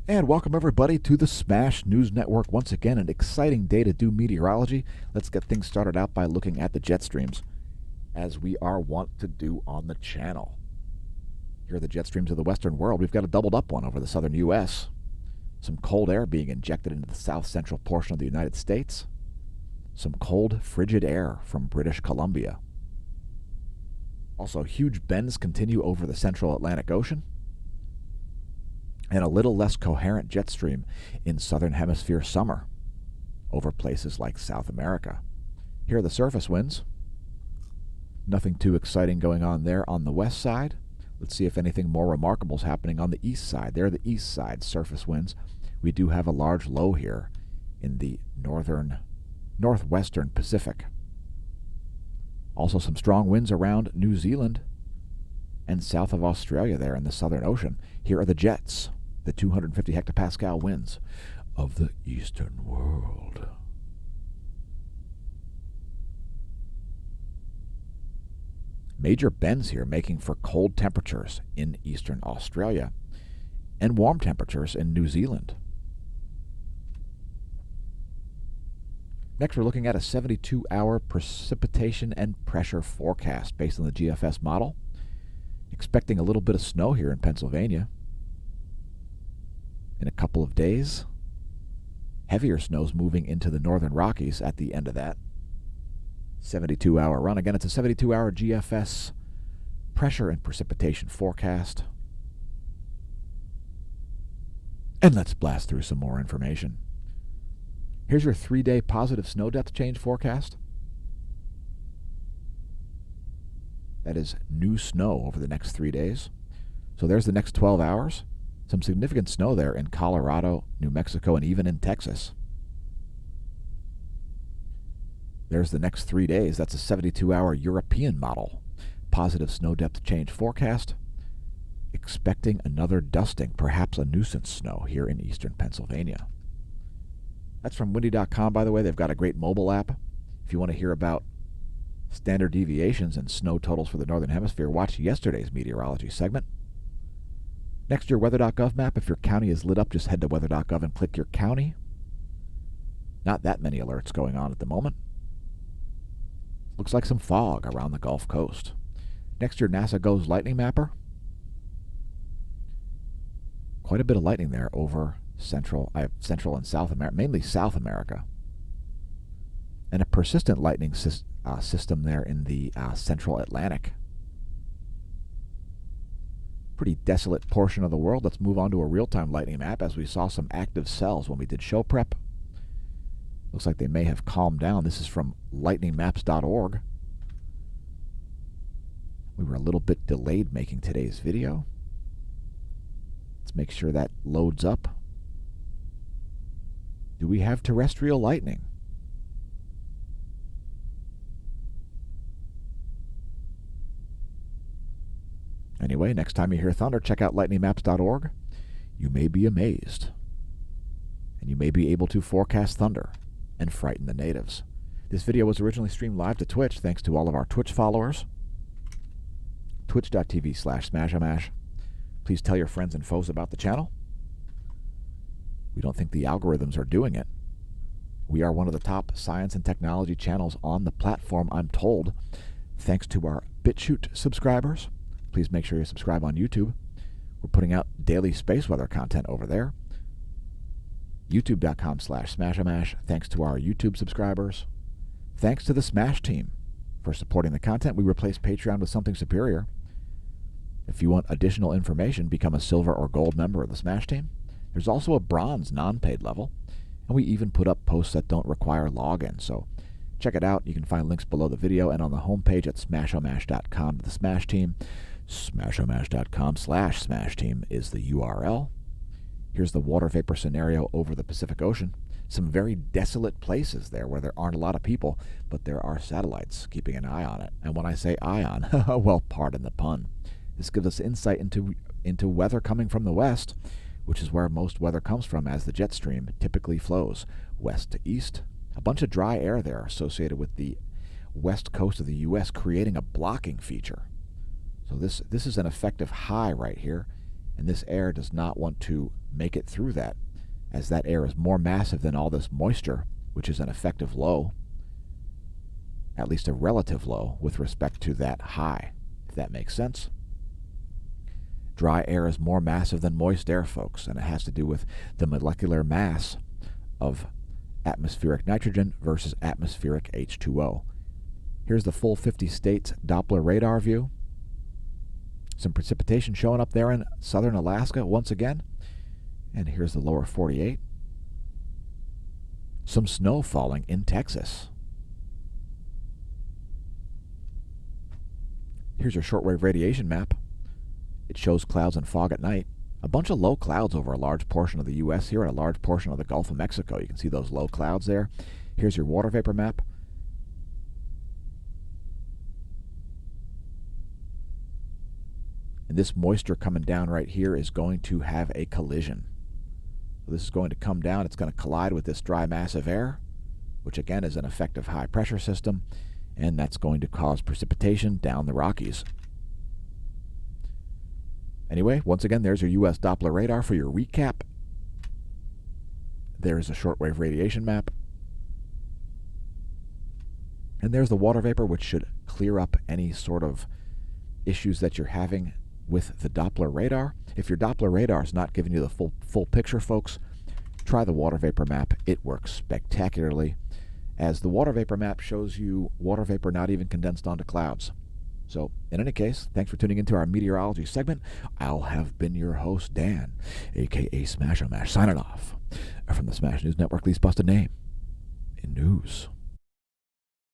And welcome everybody to the Smash News Network. Once again, an exciting day to do meteorology. Let's get things started out by looking at the jet streams, as we are wont to do on the channel. Here are the jet streams of the western world. We've got a doubled up one over the southern U.S. Some cold air being injected into the south central portion of the United States. Some cold, frigid air from British Columbia. Also, huge bends continue over the central Atlantic Ocean. And a little less coherent jet stream in southern hemisphere summer over places like South America. Here are the surface winds. Nothing too exciting going on there on the west side. Let's see if anything more remarkable is happening on the east side. There are the east side surface winds. We do have a large low here in the northwestern Pacific. Also some strong winds around New Zealand and south of Australia there in the Southern Ocean. Here are the jets, the 250 hectopascal winds of the eastern world. Major bends here making for cold temperatures in eastern Australia and warm temperatures in New Zealand. Next, we're looking at a 72-hour precipitation and pressure forecast based on the GFS model. Expecting a little bit of snow here in Pennsylvania in a couple of days. Heavier snows moving into the northern Rockies at the end of that 72-hour run. Again, it's a 72-hour GFS pressure and precipitation forecast. And let's blast through some more information. Here's your 3-day positive snow depth change forecast. That is new snow over the next 3 days. So there's the next 12 hours. Some significant snow there in Colorado, New Mexico, and even in Texas. There's the next 3 days. That's a 72-hour European model. Positive snow depth change forecast. Expecting another dusting, perhaps a nuisance snow here in eastern Pennsylvania. That's from windy.com, by the way. They've got a great mobile app. If you want to hear about standard deviations and snow totals for the Northern Hemisphere, watch yesterday's meteorology segment. Next, your weather.gov map. If your county is lit up, just head to weather.gov and click your county. Not that many alerts going on at the moment. Looks like some fog around the Gulf Coast. Next, your NASA GOES lightning mapper. Quite a bit of lightning there over Central and South America, mainly South America. And a persistent lightning system there in the central Atlantic. Pretty desolate portion of the world. Let's move on to a real-time lightning map as we saw some active cells when we did show prep. Looks like they may have calmed down. This is from lightningmaps.org. We were a little bit delayed making today's video. Let's make sure that loads up. Do we have terrestrial lightning? Anyway, next time you hear thunder, check out lightningmaps.org. You may be amazed. And you may be able to forecast thunder and frighten the natives. This video was originally streamed live to Twitch, thanks to all of our Twitch followers. Twitch.tv/smashamash. Please tell your friends and foes about the channel. We don't think the algorithms are doing it. We are one of the top science and technology channels on the platform, I'm told, thanks to our BitChute subscribers. Please make sure you subscribe on YouTube. We're putting out daily space weather content over there. YouTube.com/smashamash. Thanks to our YouTube subscribers. Thanks to the Smash team for supporting the content. We replace Patreon with something superior. If you want additional information, become a silver or gold member of the Smash team. There's also a bronze non-paid level, and we even put up posts that don't require login, so check it out. You can find links below the video and on the homepage at smashomash.com to the Smash team. Smashomash.com/Smash team is the URL. Here's the water vapor scenario over the Pacific Ocean. Some very desolate places there where there aren't a lot of people, but there are satellites keeping an eye on it. And when I say eye on, well, pardon the pun. This gives us insight into weather coming from the west, which is where most weather comes from as the jet stream typically flows west to east. A bunch of dry air there associated with the west coast of the U.S., creating a blocking feature. So this is an effective high right here And this air does not want to make it through that, as that air is more massive than all this moisture, which is an effective low, at least a relative low, with respect to that high, if that makes sense. Dry air is more massive than moist air, folks, and it has to do with the molecular mass of atmospheric nitrogen versus atmospheric H2O. Here's the full 50 states Doppler radar view. Some precipitation showing up there in southern Alaska once again. And here's the lower 48. Some snow falling in Texas. Here's your shortwave radiation map. It shows clouds and fog at night. A bunch of low clouds over a large portion of the U.S. here and a large portion of the Gulf of Mexico. You can see those low clouds there. Here's your water vapor map. And this moisture coming down right here is going to have a collision. So this is going to come down. It's going to collide with this dry mass of air, which again is an effective high pressure system, and that's going to cause precipitation down the Rockies. Anyway, once again, there's your U.S. Doppler radar for your recap. There's a shortwave radiation map. And there's the water vapor, which should clear up any sort of issues that you're having with the Doppler radar. If your Doppler radar is not giving you the full picture, folks, try the water vapor map. It works spectacularly, as the water vapor map shows you water vapor not even condensed onto clouds. So, in any case, thanks for tuning into our meteorology segment. I'll have been your host, Dan, a.k.a. Smash-O-Mash, signing off from the Smash News Network, least busted name in news.